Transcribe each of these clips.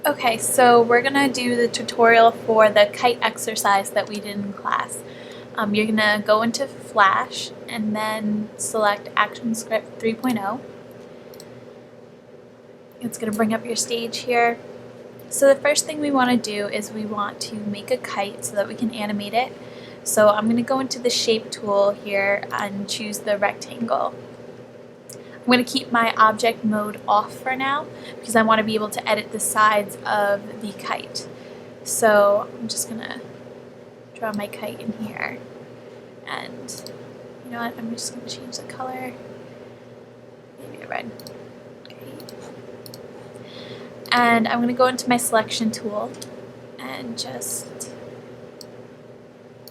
Okay, so we're gonna do the tutorial for the kite exercise that we did in class. You're gonna go into Flash and then select ActionScript 3.0. It's gonna bring up your stage here. So the first thing we want to do is we want to make a kite so that we can animate it. So I'm gonna go into the shape tool here and choose the rectangle. I'm going to keep my object mode off for now because I want to be able to edit the sides of the kite. So I'm just going to draw my kite in here, and you know what, I'm just going to change the color, maybe a red. Okay. And I'm going to go into my selection tool and just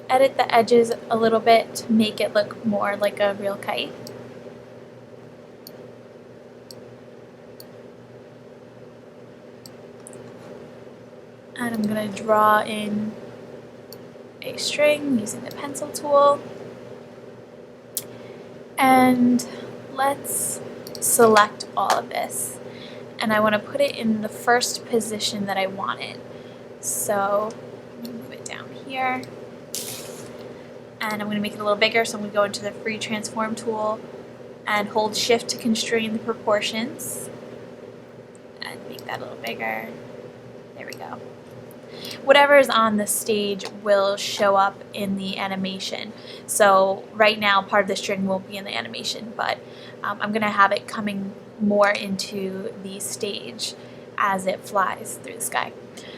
edit the edges a little bit to make it look more like a real kite. And I'm going to draw in a string using the pencil tool. And let's select all of this. And I want to put it in the first position that I want it. So I'm going to move it down here. And I'm going to make it a little bigger, so I'm going to go into the free transform tool and hold shift to constrain the proportions. And make that a little bigger. There we go. Whatever is on the stage will show up in the animation. So right now part of the string won't be in the animation, but I'm going to have it coming more into the stage as it flies through the sky.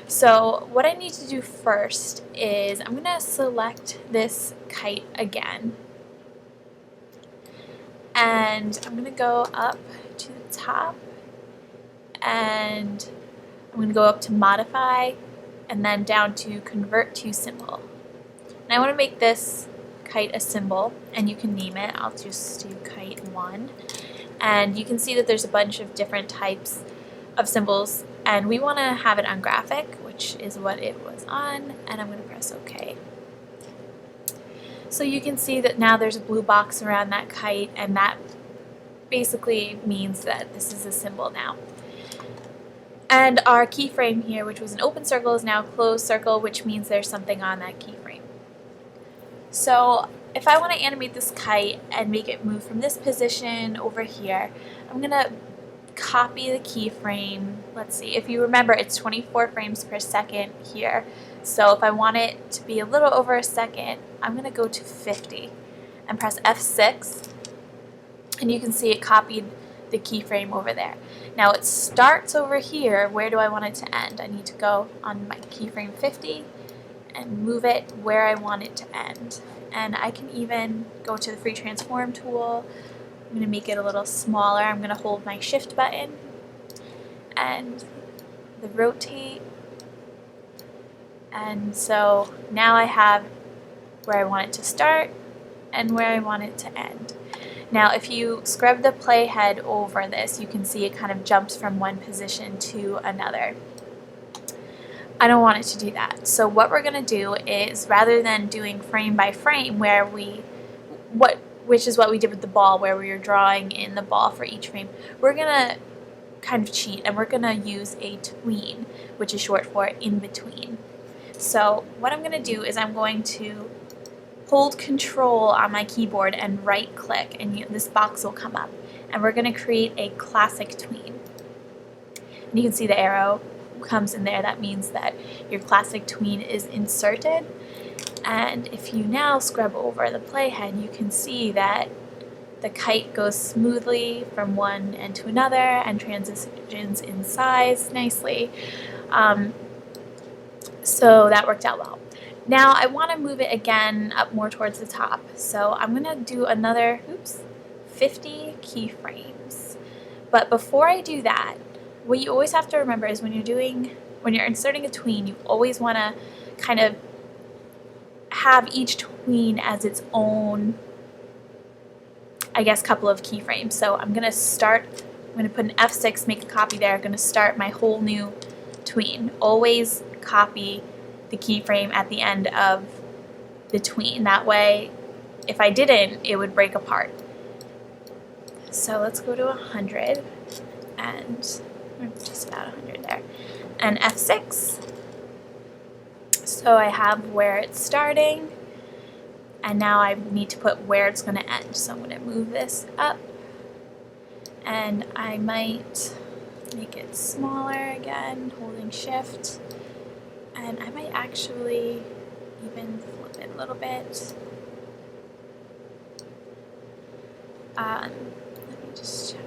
So what I need to do first is I'm going to select this kite again, and I'm going to go up to the top, and I'm going to go up to modify, and then down to convert to symbol. And I want to make this kite a symbol, and you can name it. I'll just do kite 1. And you can see that there's a bunch of different types of symbols, and we want to have it on graphic, which is what it was on, and I'm going to press OK. So you can see that now there's a blue box around that kite, and that basically means that this is a symbol now. And our keyframe here, which was an open circle, is now a closed circle, which means there's something on that keyframe. So if I want to animate this kite and make it move from this position over here, I'm going to copy the keyframe. Let's see, if you remember, it's 24 frames per second here. So if I want it to be a little over a second, I'm going to go to 50 and press F6, and you can see it copied the keyframe over there. Now it starts over here. Where do I want it to end? I need to go on my keyframe 50 and move it where I want it to end. And I can even go to the free transform tool. I'm going to make it a little smaller. I'm going to hold my shift button and the rotate. And so now I have where I want it to start and where I want it to end. Now if you scrub the playhead over this, you can see it kind of jumps from one position to another. I don't want it to do that. So what we're going to do is, rather than doing frame by frame, which is what we did with the ball, where we were drawing in the ball for each frame, we're going to kind of cheat, and we're going to use a tween, which is short for in between. So what I'm going to do is I'm going to hold Control on my keyboard and right click, and this box will come up, and we're going to create a classic tween. And you can see the arrow comes in there. That means that your classic tween is inserted. And if you now scrub over the playhead, you can see that the kite goes smoothly from one end to another and transitions in size nicely. So that worked out well. Now I want to move it again up more towards the top. So I'm going to do another 50 keyframes. But before I do that, what you always have to remember is when you're inserting a tween, you always want to kind of have each tween as its own, I guess, couple of keyframes. So I'm going to put an F6, make a copy there. I'm going to start my whole new tween. Always copy the keyframe at the end of the tween. That way, if I didn't, it would break apart. So let's go to 100, and just about 100 there. and F6. So I have where it's starting, and now I need to put where it's going to end. So I'm going to move this up, and I might make it smaller again, holding shift, and I might actually even flip it a little bit. Let me just check.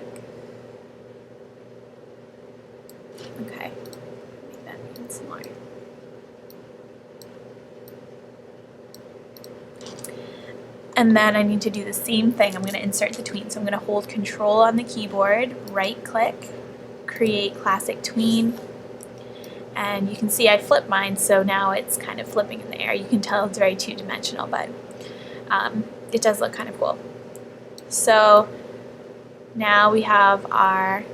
Okay, make that even smaller. And then I need to do the same thing. I'm going to insert the tween. So I'm going to hold Control on the keyboard, right click, create classic tween. And you can see I flipped mine, so now it's kind of flipping in the air. You can tell it's very two-dimensional, but it does look kind of cool. So now we have our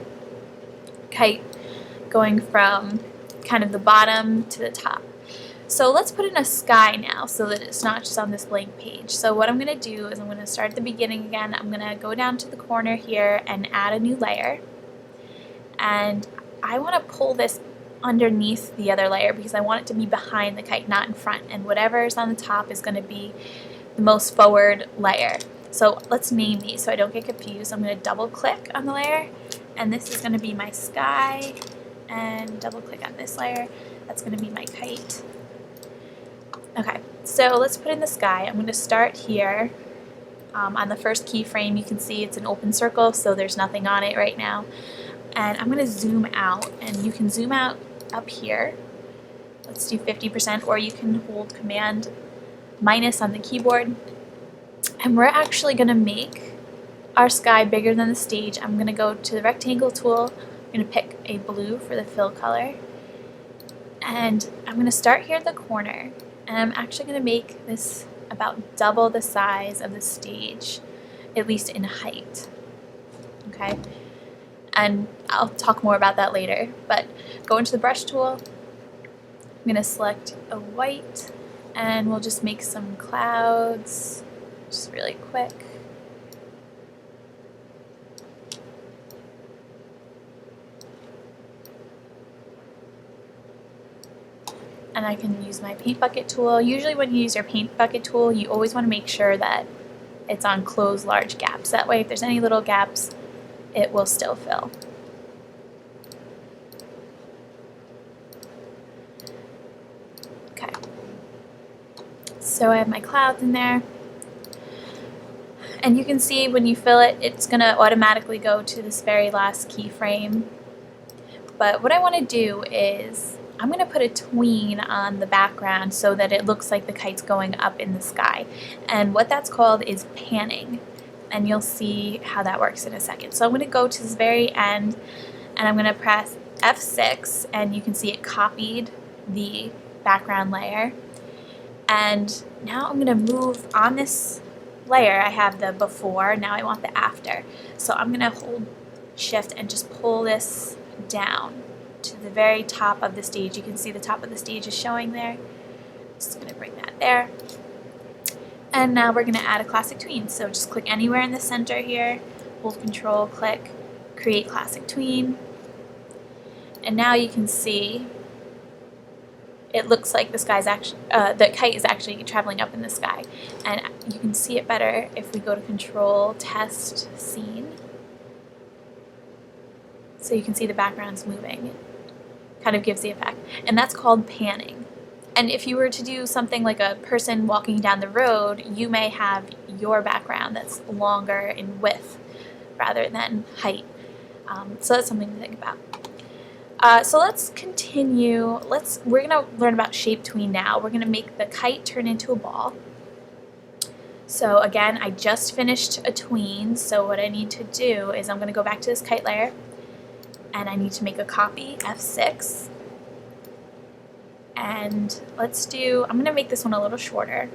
kite going from kind of the bottom to the top. So let's put in a sky now so that it's not just on this blank page. So what I'm going to do is I'm going to start at the beginning again. I'm going to go down to the corner here and add a new layer. And I want to pull this underneath the other layer because I want it to be behind the kite, not in front. And whatever is on the top is going to be the most forward layer. So let's name these so I don't get confused. I'm going to double click on the layer, and this is going to be my sky, and double click on this layer. That's going to be my kite. Okay, so let's put in the sky. I'm going to start here on the first keyframe. You can see it's an open circle, so there's nothing on it right now. And I'm going to zoom out, and you can zoom out up here. Let's do 50%, or you can hold Command minus on the keyboard. And we're actually going to make our sky bigger than the stage. I'm going to go to the rectangle tool. I'm going to pick a blue for the fill color. And I'm going to start here at the corner. And I'm actually going to make this about double the size of the stage, at least in height. Okay? And I'll talk more about that later. But go into the brush tool. I'm going to select a white, and we'll just make some clouds. Just really quick. And I can use my paint bucket tool. Usually when you use your paint bucket tool, you always want to make sure that it's on close large gaps. That way if there's any little gaps, it will still fill. Okay. So I have my clouds in there. And you can see when you fill it, it's going to automatically go to this very last keyframe. But what I want to do is I'm going to put a tween on the background so that it looks like the kite's going up in the sky. And what that's called is panning. And you'll see how that works in a second. So I'm going to go to this very end, and I'm going to press F6, and you can see it copied the background layer. And now I'm going to move on this layer. I have the before, now I want the after. So I'm going to hold shift and just pull this down to the very top of the stage. You can see the top of the stage is showing there. Just going to bring that there. And now we're going to add a classic tween. So just click anywhere in the center here, hold Control, click, create classic tween. And now you can see it looks like the kite is actually traveling up in the sky. And you can see it better if we go to Control, Test, Scene. So you can see the background's moving. It kind of gives the effect. And that's called panning. And if you were to do something like a person walking down the road, you may have your background that's longer in width rather than height. So that's something to think about. So let's continue. We're going to learn about shape tween now. We're going to make the kite turn into a ball. So again, I just finished a tween, so what I need to do is I'm going to go back to this kite layer, and I need to make a copy, F6. And I'm going to make this one a little shorter.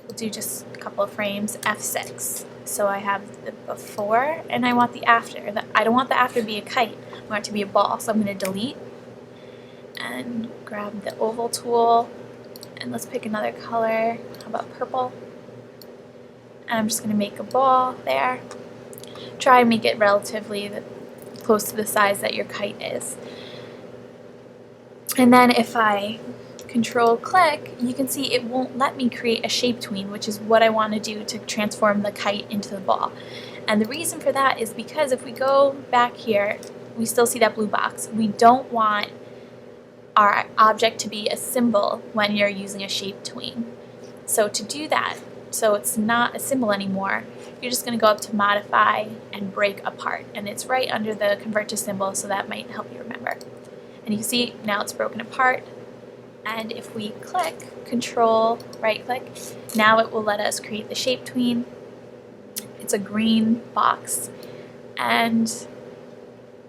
We'll do just a couple of frames, F6. So I have the before, and I want the after. I don't want the after to be a kite. I want it to be a ball. So I'm going to delete and grab the oval tool, and let's pick another color. How about purple? And I'm just going to make a ball there. Try and make it relatively close to the size that your kite is. And then if I control click, you can see it won't let me create a shape tween, which is what I want to do to transform the kite into the ball. And the reason for that is because if we go back here, we still see that blue box. We don't want our object to be a symbol when you're using a shape tween. So to do that, so it's not a symbol anymore, you're just going to go up to modify and break apart. And it's right under the convert to symbol, so that might help you remember. And you can see now it's broken apart. And if we click, control, right click, now it will let us create the shape tween. It's a green box. And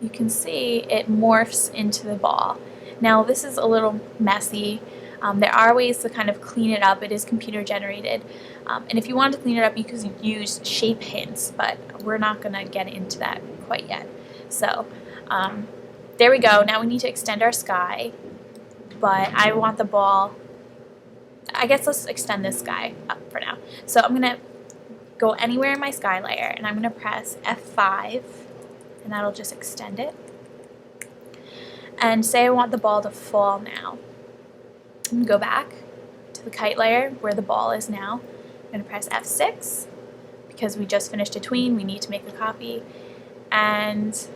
you can see it morphs into the ball. Now this is a little messy. There are ways to kind of clean it up. It is computer generated. And if you want to clean it up, you can use shape hints, but we're not going to get into that quite yet. So there we go. Now we need to extend our sky, but I want the ball. I guess let's extend this sky up for now. So I'm going to go anywhere in my sky layer, and I'm going to press F5, and that'll just extend it. And say I want the ball to fall now. I'm going to go back to the kite layer where the ball is now. I'm going to press F6 because we just finished a tween. We need to make a copy. And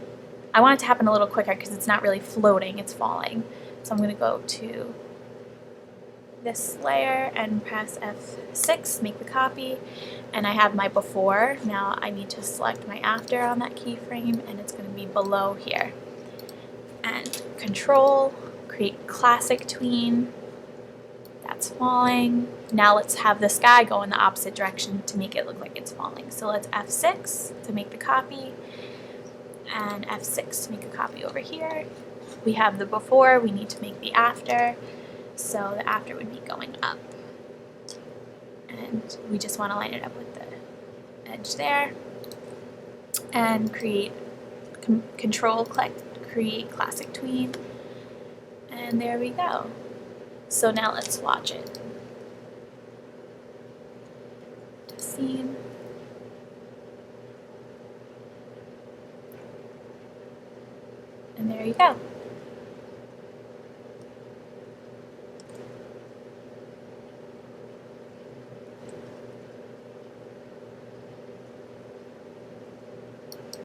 I want it to happen a little quicker because it's not really floating, it's falling. So I'm going to go to this layer and press F6, make the copy. And I have my before. Now I need to select my after on that keyframe, and it's going to be below here. And control, create classic tween. That's falling. Now let's have the sky go in the opposite direction to make it look like it's falling. So let's F6 to make the copy, and F6 to make a copy over here. We have the before, we need to make the after. So the after would be going up. And we just want to line it up with the edge there. And create, control click, create classic tween. And there we go. So now let's watch it. Scene. And there you go.